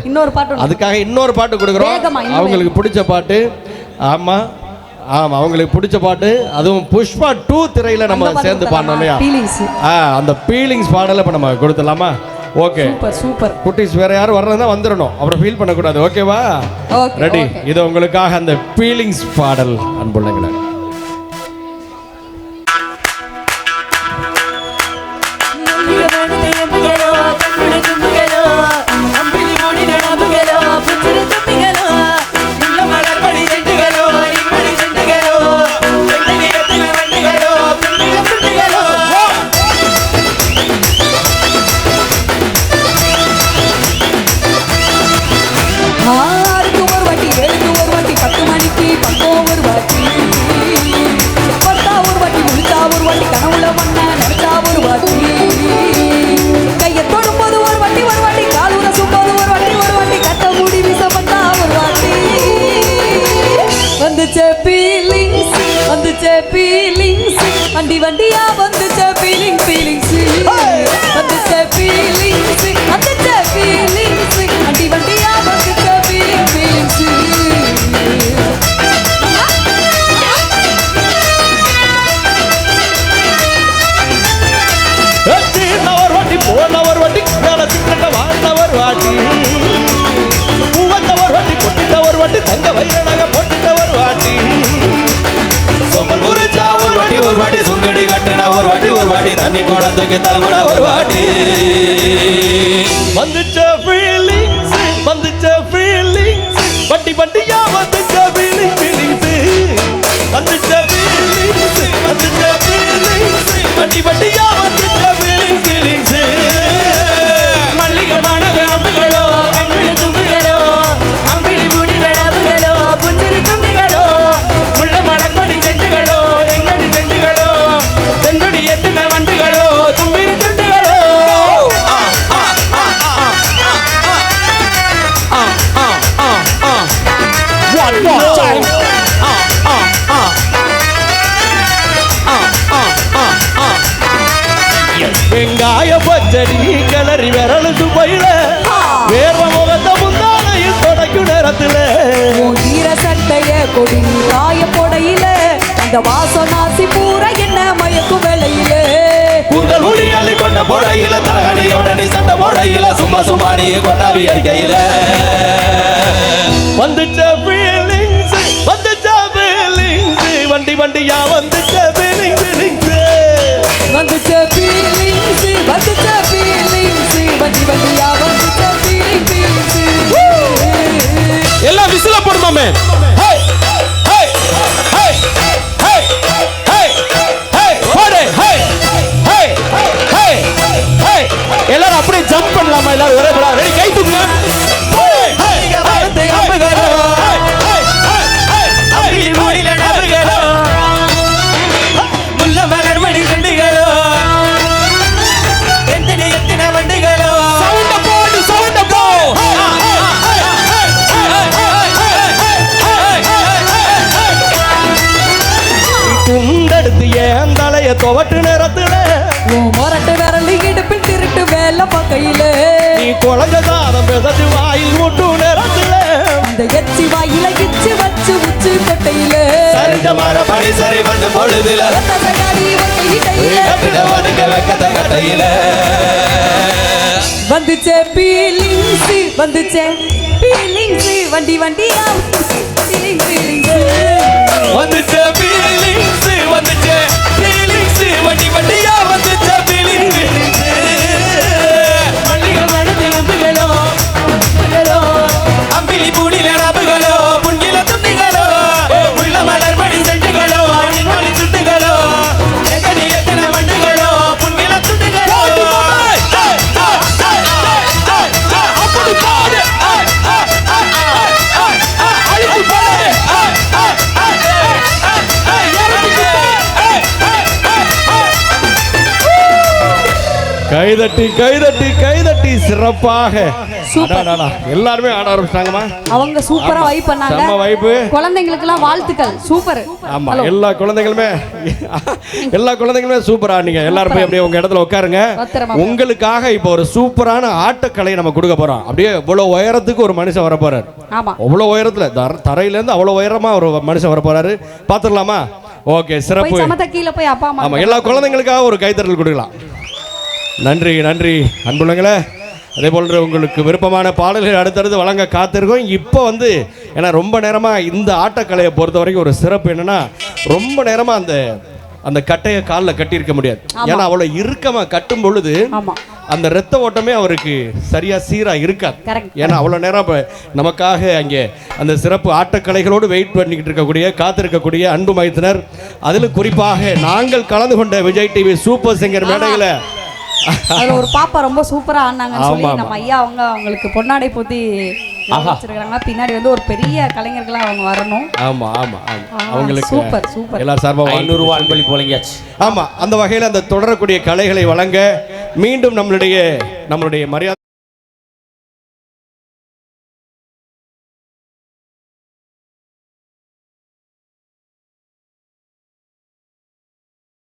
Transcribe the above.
இன்னொரு பாட்டு, அதுக்காக இன்னொரு பாட்டு கொடுக்குறோம். அவங்களுக்கு பிடிச்ச பாட்டு. ஆமா ஆமா, அவங்களுக்கு பிடிச்ச பாட்டு. அதுவும் புஷ்பா 2 திரையில நம்ம சேர்ந்து பாடணும் இல்லையா? அந்த ஃபீலிங்ஸ் பாடலை இப்போ நம்ம கொடுத்துடலாமா? Okay, super. குட்டீஸ் வேற யாரும் வர்றதா வந்துடணும், அப்புறம் ஃபீல் பண்ணக்கூடாது. ஓகேவா? ரெடி? இது உங்களுக்காக அந்த ஃபீலிங்ஸ் பாடல் அன்புள்ளங்களே. வண்டி வண்டியா வந்துச்ச ஃபீலிங்ஸ் வந்துச்ச ஃபீலிங்ஸ் வந்துச்ச ஃபீலிங்ஸ் வண்டி வண்டியா வந்துச்ச ஃபீலிங்ஸ் ஒரு வாட்டி போனவர் வாட்டி வாழ்ந்தவர் வாட்டி பூவத்தவர் வாட்டி கொட்டிட்டவர் வாட்டி தங்க வைரனாக போட்டுட்டவர் வாட்டி ஒரு வாட்டி சுங்கடி கட்டின ஒரு வாட்டி தண்ணி குடத்துக்கு தலைமுட ஒரு வாட்டி வந்துச்ச ஃபீலிங்ஸ் வட்டி வட்டியா வந்துச்ச ஃபீலிங்ஸ் வந்துச்ச ஃபீலிங்ஸ் வட்டி வட்டியா வந்துச்ச ஃபீலிங்ஸ் மல்லிகை மணக அம்புகளோ கண்ணில் தும்புகளோ அம்பிளி முடி விளவுகளோ புஞ்சிரி தும்பிகளோ முள்ள மலக்கொடி செண்டுகளோ எங்கடி செண்டுகளோ தென்கொடி எத்தனை வண்டுகளோ தும்பிரி துண்டுகளோ One more time. வெங்காய பச்சடி கிளறி விரலு துப்பையில வேர்வ முகத்த முந்தானையில் தொடக்கும் நேரத்துல ஈர சட்டைய கொடி காய போடையில அந்த வாசனாசி பூரா என்ன மயக்கும் வேலையில கூந்தல் உளி அள்ளி கொண்ட போடையில தலகடியோட நீ சண்டை போடையில சும்மா சும்மாடி கொண்டாவி அடிக்கையில வந்துச்ச ஃபீலிங்ஸ் வண்டி வண்டியா வந்துச்ச ஃபீலிங்ஸ் வந்துச்ச ஃபீலிங்ஸ் வண்டி வண்டியா வந்துச்ச ஃபீலிங்ஸ் எல்லாம் விசில போடுமாமே. எல்லாரும் அப்படியே ஜம்ப் பண்ணலாமா? எல்லாரும் ஒரே கூட ரெடி, கை தூக்குங்க. குண்டெடுத்து ஏன் தலைய துவட்டு நேரத்துல மொரட்டு விரலி இடுப்பில் திருட்டு வேலை பக்கையில நீ குழஞ்ச சாதம் பெசத்து வாயில் முட்டு நேரத்துல இந்த எச்சி வாயில இச்சு வச்சு உச்சி கொட்டையில சரிஞ்ச மர படி சரி பண்ணு பொழுதுல வந்துச்சே ஃபீலிங்ஸ் வண்டி வண்டியா வந்துச்சே ஃபீலிங்ஸ் வண்டி வண்டியா வந்துச்சே ஃபீலிங்ஸ் மல்லிகை மணத்தில் அம்புகளோ அம்பிலி பூடில ரபுகளோ புண்ணில துண்டிகளோ உள்ள மலர் மணி செண்டுகளோ அணிமொழி சுட்டுகளோ எத்தனை எத்தனை வண்டுகளோ புண்ணில துண்டுகளோ அப்படி பாடு அழிச்சு பாடு கைதட்டி கைதட்டி கைதட்டி சிறப்பாக எல்லாருமே ஆட ஆரம்பிச்சிட்டாங்கம்மா. அவங்க சூப்பரா வைப் பண்ணாங்க. நம்ம வைப்பு குழந்தைங்களுக்கு எல்லாம் வாழ்த்துக்கள். சூப்பர். ஆமா, எல்லா குழந்தைகளுமே சூப்பரா ஆடுனீங்க. எல்லாரும் போய் அப்படியே உங்க இடத்துல உட்காருங்க. உங்களுக்காக இப்போ ஒரு சூப்பரான ஆட்டக்கலை நம்ம கொடுக்க போறோம். அப்படியே இவ்வளவு உயரத்துக்கு ஒரு மனுஷன் வர போறாரு. ஆமா, அவ்வளவு உயரத்துல தரையில இருந்து அவ்வளவு உயரமா ஒரு மனுஷன் வர போறாரு. பாத்துடலாமா? ஓகே, சிறப்பு. கீழே போய் அப்பா அம்மா. ஆமா, எல்லா குழந்தைங்களுக்காக ஒரு கைத்தறல் கொடுக்கலாம். நன்றி நன்றி அன்புள்ளங்களே. அதே போன்று உங்களுக்கு விருப்பமான பாடல்கள் அடுத்தடுத்து வழங்க காத்திருக்கோம். இப்போ ஏன்னா ரொம்ப நேரமாக இந்த ஆட்டக்கலையை பொறுத்த வரைக்கும் ஒரு சிறப்பு என்னன்னா, ரொம்ப நேரமாக அந்த கட்டையை காலில் கட்டியிருக்க முடியாது. ஏன்னா அவ்வளோ இறுக்கமாக கட்டும் பொழுது அந்த இரத்த ஓட்டமே அவருக்கு சரியாக சீராக இருக்காது. ஏன்னா அவ்வளோ நேரம் இப்போ நமக்காக அங்கே அந்த சிறப்பு ஆட்டக்கலைகளோடு வெயிட் பண்ணிக்கிட்டு இருக்கக்கூடிய காத்திருக்கக்கூடிய அன்பு மைத்தினர், அதில் குறிப்பாக நாங்கள் கலந்து கொண்ட விஜய் டிவி சூப்பர் சிங்கர் மேடையில் அதுல ஒரு பாப்பா ரொம்ப சூப்பரா ஆனாங்கன்னு சொல்லி நம்ம ஐயா அவங்களுக்கு பொன்னாடை போத்தி வச்சிருக்காங்க. பின்னாடி ஒரு பெரிய கலைஞர்களா அவங்க வரணும். ஆமா ஆமா அவங்களுக்கு சூப்பர் சூப்பர். எல்லாரும் சார்பாக 500 ரூபாய் அன்பளிப்பு வழங்கியாச்சு. ஆமா, அந்த வகையில் அந்த தொடரக்கூடிய கலைகளை வழங்க மீண்டும் நம்மளுடைய மரியாதை